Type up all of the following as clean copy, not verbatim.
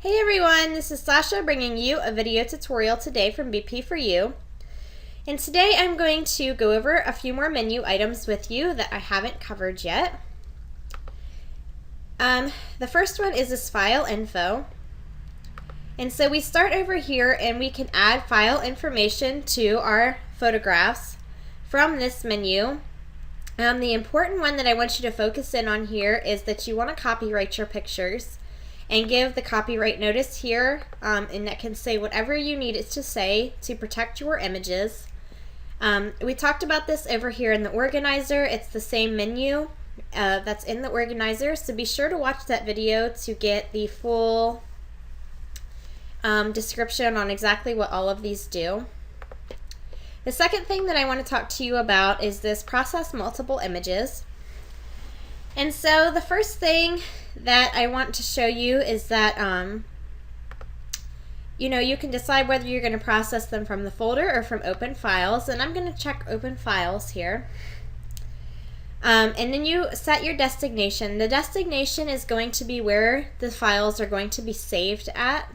Hey everyone, this is Sasha bringing you a video tutorial today from BP4U. And today I'm going to go over a few more menu items with you that I haven't covered yet. The first one is this file info. And so we start over here and we can add file information to our photographs from this menu. The important one that I want you to focus in on here is that you want to copyright your pictures and give the copyright notice here, and that can say whatever you need it to say to protect your images. We talked about this over here in the organizer. It's the same menu that's in the organizer, so be sure to watch that video to get the full description on exactly what all of these do. The second thing that I want to talk to you about is this process multiple images. And so the first thing that I want to show you is that you can decide whether you're going to process them from the folder or from open files, and I'm going to check open files here. And then you set your destination. The destination is going to be where the files are going to be saved at.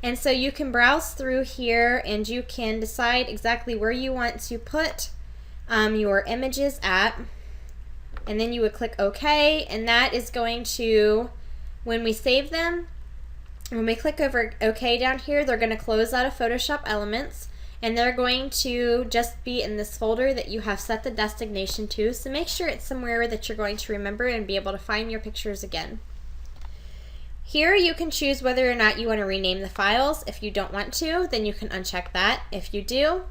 And so you can browse through here and you can decide exactly where you want to put your images at. And then you would click OK, and that is going to, when we save them, when we click over OK down here, they're going to close out of Photoshop Elements, and they're going to just be in this folder that you have set the destination to. So make sure it's somewhere that you're going to remember and be able to find your pictures again. Here you can choose whether or not you want to rename the files. If you don't want to, then you can uncheck that. If you do,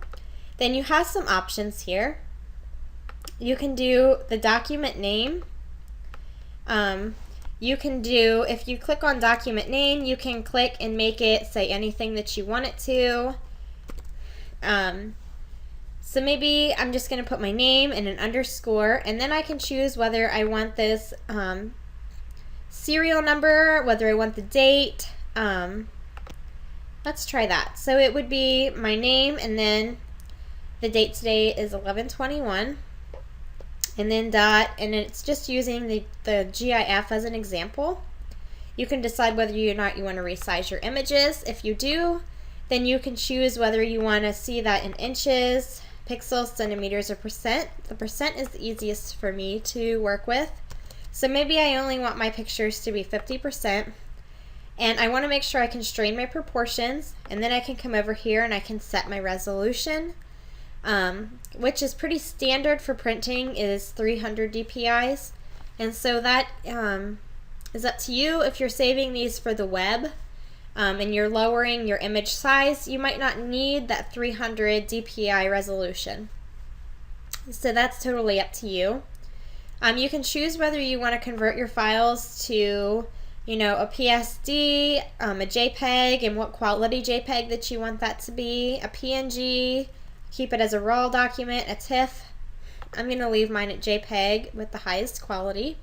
then you have some options here. You can do the document name. You can do, if you click on document name, you can click and make it say anything that you want it to. So maybe I'm just going to put my name and an underscore, and then I can choose whether I want this serial number, whether I want the date. Let's try that. So it would be my name, and then the date today is 11/21. And then dot, and it's just using the GIF as an example. You can decide whether or not you want to resize your images. If you do, then you can choose whether you want to see that in inches, pixels, centimeters, or percent. The percent is the easiest for me to work with. So maybe I only want my pictures to be 50%. And I want to make sure I constrain my proportions, and then I can come over here and I can set my resolution. Which is pretty standard for printing, is 300 dpi's, and so that is up to you. If you're saving these for the web and you're lowering your image size, you might not need that 300 dpi resolution, so that's totally up to you. You can choose whether you want to convert your files to a PSD, a JPEG, and what quality JPEG that you want that to be, a PNG, keep it as a raw document, a TIFF. I'm going to leave mine at JPEG with the highest quality.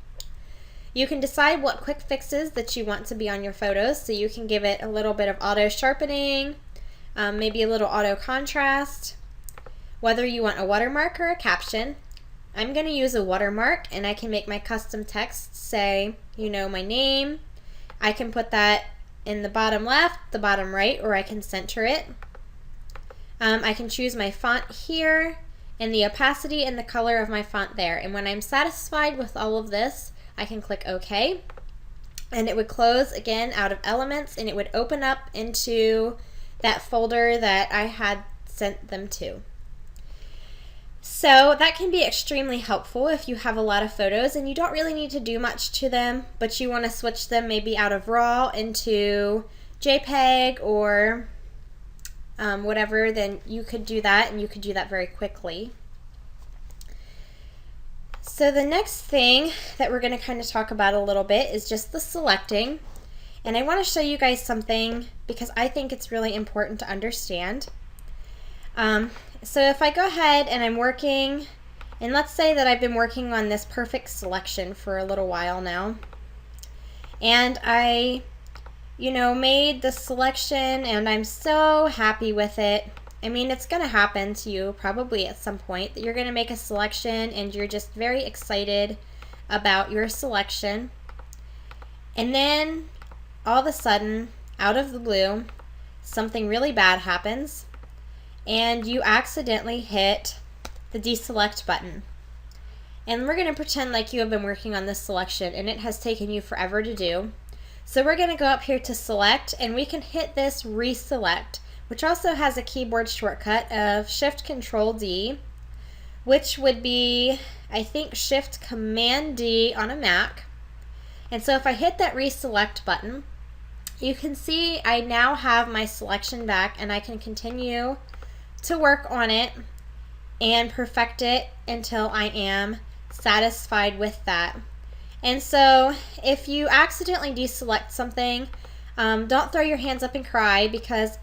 You can decide what quick fixes that you want to be on your photos, so you can give it a little bit of auto sharpening, maybe a little auto contrast, whether you want a watermark or a caption. I'm going to use a watermark, and I can make my custom text say, my name. I can put that in the bottom left, the bottom right, or I can center it. I can choose my font here and the opacity and the color of my font there. And when I'm satisfied with all of this, I can click OK. And it would close again out of Elements, and it would open up into that folder that I had sent them to. So that can be extremely helpful if you have a lot of photos and you don't really need to do much to them, but you want to switch them maybe out of RAW into JPEG or whatever, then you could do that, and you could do that very quickly. So the next thing that we're going to kind of talk about a little bit is just the selecting. And I want to show you guys something because I think it's really important to understand. So if I go ahead and I'm working, and let's say that I've been working on this perfect selection for a little while now, and I made the selection and I'm so happy with it. I mean, it's going to happen to you probably at some point that you're going to make a selection and you're just very excited about your selection. And then all of a sudden, out of the blue, something really bad happens and you accidentally hit the deselect button. And we're going to pretend like you have been working on this selection and it has taken you forever to do. So we're going to go up here to select and we can hit this reselect, which also has a keyboard shortcut of Shift-Control-D, which would be, I think, Shift-Command-D on a Mac. And so if I hit that reselect button, you can see I now have my selection back and I can continue to work on it and perfect it until I am satisfied with that. And so if you accidentally deselect something, don't throw your hands up and cry, because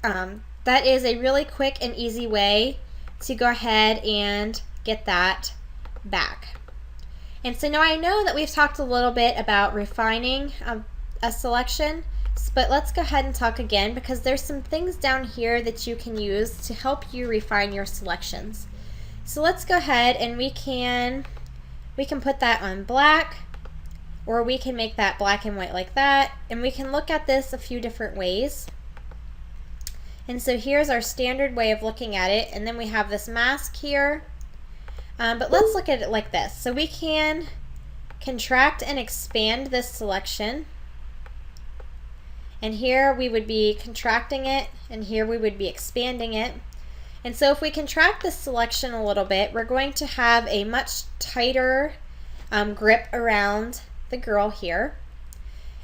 that is a really quick and easy way to go ahead and get that back. And so now I know that we've talked a little bit about refining a selection, but let's go ahead and talk again, because there's some things down here that you can use to help you refine your selections. So let's go ahead and we can put that on black, or we can make that black and white like that, and we can look at this a few different ways. And so here's our standard way of looking at it, and then we have this mask here. But let's look at it like this. So we can contract and expand this selection. And here we would be contracting it, and here we would be expanding it. And so if we contract this selection a little bit, we're going to have a much tighter grip around the girl here.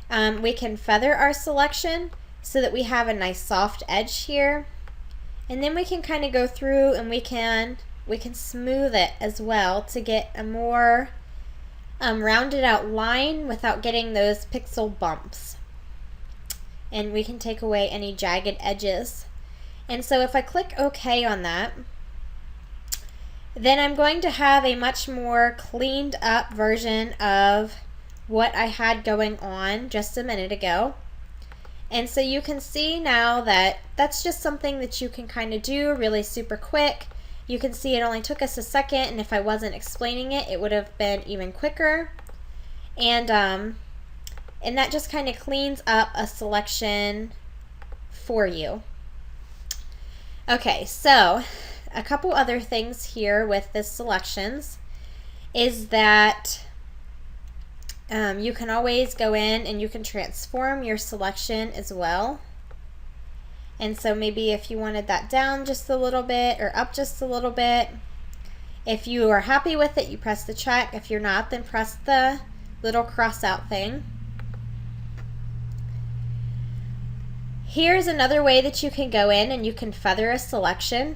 We can feather our selection so that we have a nice soft edge here. And then we can kind of go through and we can smooth it as well to get a more rounded out line without getting those pixel bumps. And we can take away any jagged edges. And so if I click OK on that, then I'm going to have a much more cleaned up version of what I had going on just a minute ago. And so you can see now that that's just something that you can kind of do really super quick. You can see it only took us a second, and if I wasn't explaining it, it would have been even quicker. And that just kind of cleans up a selection for you. Okay, so a couple other things here with the selections is that you can always go in and you can transform your selection as well. And so maybe if you wanted that down just a little bit or up just a little bit, if you are happy with it, you press the check. If you're not, then press the little cross out thing. Here's another way that you can go in and you can feather a selection.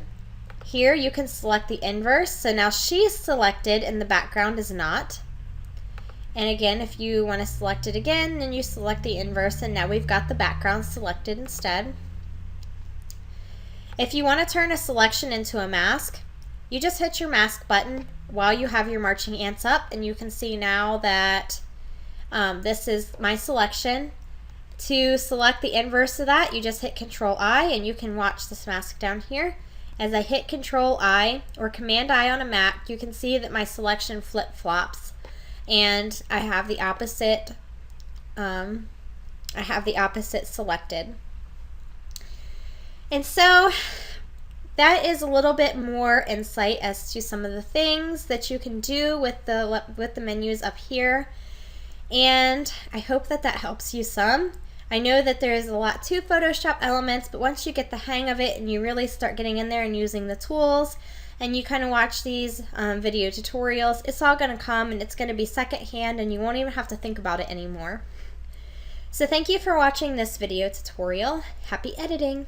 Here you can select the inverse. So now she's selected and the background is not. And again, if you want to select it again, then you select the inverse, and now we've got the background selected instead. If you want to turn a selection into a mask, you just hit your mask button while you have your marching ants up, and you can see now that this is my selection. To select the inverse of that, you just hit Control-I, and you can watch this mask down here. As I hit Control-I or Command-I on a Mac, you can see that my selection flip-flops, and I have the opposite. Selected. And so that is a little bit more insight as to some of the things that you can do with the menus up here. And I hope that helps you some. I know that there is a lot to Photoshop Elements, but once you get the hang of it and you really start getting in there and using the tools, and you kind of watch these video tutorials, it's all going to come and it's going to be secondhand, and you won't even have to think about it anymore. So thank you for watching this video tutorial. Happy editing!